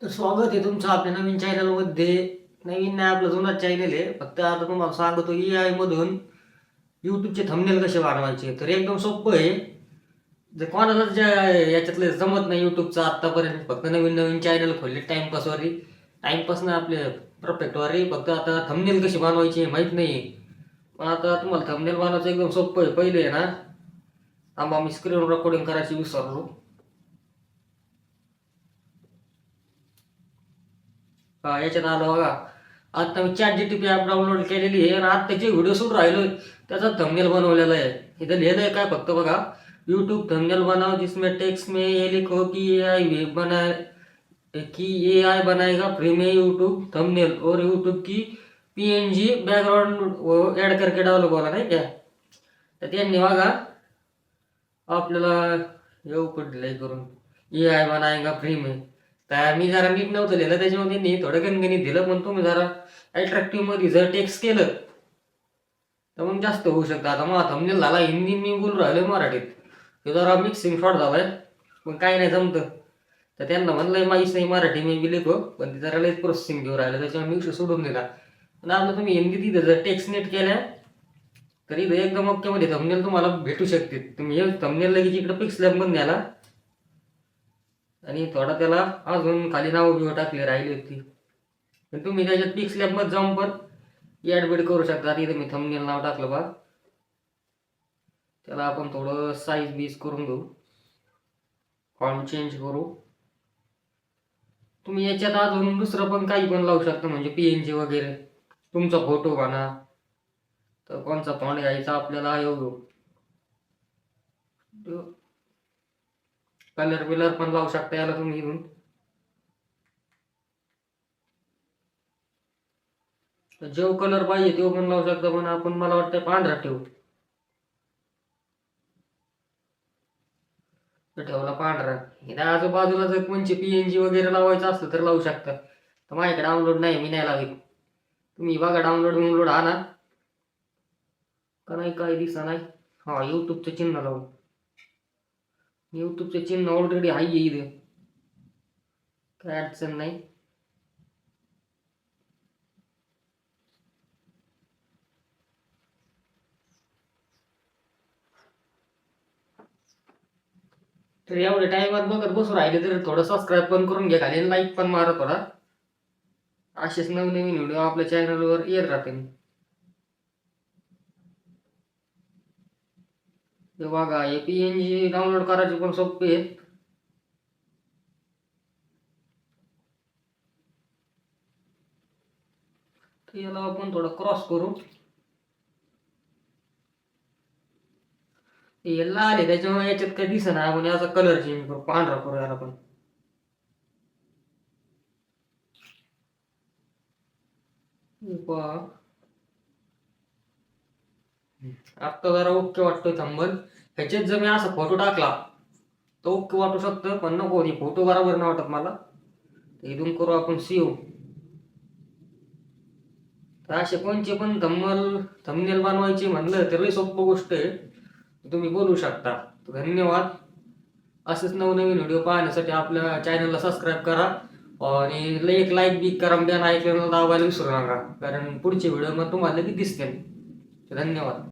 तर स्वागत आहे तुमचं आपल्या नवीन चॅनलमध्ये. नवीन नाही, आपलं जुना चॅनल आहे. फक्त आता तुम्हाला सांगतो AI मधून यूट्यूबचे थंबनेल कसे बनवायचे. तर एकदम सोपं आहे. जर कोणाला ज्या याच्यातलं जमत नाही यूट्यूबचं आत्तापर्यंत, फक्त नवीन नवीन चॅनल खोलले टाइमपासवरही, टाइमपास ना आपले परफेक्टवरही, फक्त आता थंबनेल कशी बनवायची माहीत नाही. पण आता तुम्हाला थंबनेल बनवायचं एकदम सोपं आहे. पहिले आहे ना, थांबा मी स्क्रीन रेकॉर्डिंग करायची विसरलो. याच्यात आलं बघा. आता मी ChatGPT ॲप डाउनलोड केलेली आहे आणि आता जे व्हिडिओ शूट राहिलोय त्याचा थंबनेल बनवलेला आहे. इथं लिहिलंय काय फक्त बघा, यूट्यूब थंबनेल बनाओ जिसमें टेक्स्ट में ये लिखो कि AI बनाएगा फ्री में यूट्यूब थंबनेल और यूट्यूब की PNG बैकग्राउंड ऍड करके डालो बोला नाही क्या. तर त्यांनी बघा आपल्याला येऊ पडलंय करून AI बनाएगा फ्री में. तर मी जरा नीट नव्हतं लिहिलं त्याच्यामध्ये, त्यांनी थोडं गणगणित दिलं. पण तुम्ही जरा अट्रॅक्टिव्ह मध्ये जर टेक्स्ट केलं तर मग जास्त होऊ शकतं. आता मला थंबनेल झाला हिंदी, मी बोलून राहिलोय मराठीत, हे जरा मिक्सिंग शॉर्ट झालाय. पण काही नाही जमतं. तर त्यांना म्हणलंय माहीत नाही मराठी मी बी लिहितो, पण ते जरा लईच प्रोसेसिंग घेऊन राहिलं, त्याच्यामुळे मी विषय सोडून दिला. पण आपलं तुम्ही हिंदीत इथं जर टेक्स्ट नीट केल्या तर इथं एकदम वाक्यामध्ये थंबनेल तुम्हाला भेटू शकते. तुम्ही हे थंबनेल लगेच इकडे पिक्स लॅब मध्ये न्याला आणि थोडा त्याला अजून खाली नाव बिव टाकली राहिली होती. पण तुम्ही त्याच्यात पिक्स लॅब मध्ये जाऊन पण ऍड बीड करू शकता. इथं मी थंबनेल नाव टाकलं बा. त्याला आपण थोडं साईज बीज करून घेऊ, फॉन्ट चेंज करू. तुम्ही याच्यात अजून दुसरं पण काही पण लावू शकता, म्हणजे PNG वगैरे, तुमचा फोटो म्हणा. तर कोणचा फॉन्ट घ्यायचा आपल्याला येऊ, कलर बिलर पण लावू शकता याला तुम्ही इथून. जो कलर पाहिजे तो पण लावू शकता, पण आपण मला वाटतं पांढरा ठेवू. ठेवला पांढरा. इथं आजूबाजूला जर कोणची PNG वगैरे लावायचं असलं तर लावू शकता. तर माझ्याकडे डाउनलोड नाही, मी नाही लावित. तुम्ही बघा डाउनलोड आणा का नाही, काय दिसा नाही. हा, युट्यूबचं चिन्ह लावू. युट्यूबचं चिन्ह ऑलरेडी आहे इथे, काय अडचण नाही. तर एवढ्या टाइमात बघत बसून राहिले तर थोडं सबस्क्राईब पण करून घ्या खाली, लाईक पण मारा थोडा. असेच नवनवीन व्हिडिओ आपल्या चॅनलवर येत राहतील. हे बघा, हे PNG डाउनलोड करायचे पण सोपे आहेत. तर याला आपण थोडं क्रॉस करू. हे लाल आहे त्याच्यामुळे याच्यात काही दिसेना. आपण याचा कलर चेंज करू, पांढरा करू याला पण. आता जरा ओके वाटतोय थंबल. ह्याच्यात जर मी असा फोटो टाकला तो ओके वाटू शकतं, पण नको, फोटो बरोबर नाही वाटत मला. इथून करू आपण सेव्ह. तर असे कोणचे पण थंबनेल बनवायचे म्हणलं तर सोपं गोष्ट आहे, तुम्ही बोलू शकता. धन्यवाद. असेच नवनवीन व्हिडिओ पाहण्यासाठी आपल्या चॅनलला सबस्क्राईब करा आणि एक लाईक बी करा. बेल आयकॉन दाबायला विसरू नका, कारण पुढचे व्हिडिओ मग तुम्हाला किती दिसतील. धन्यवाद.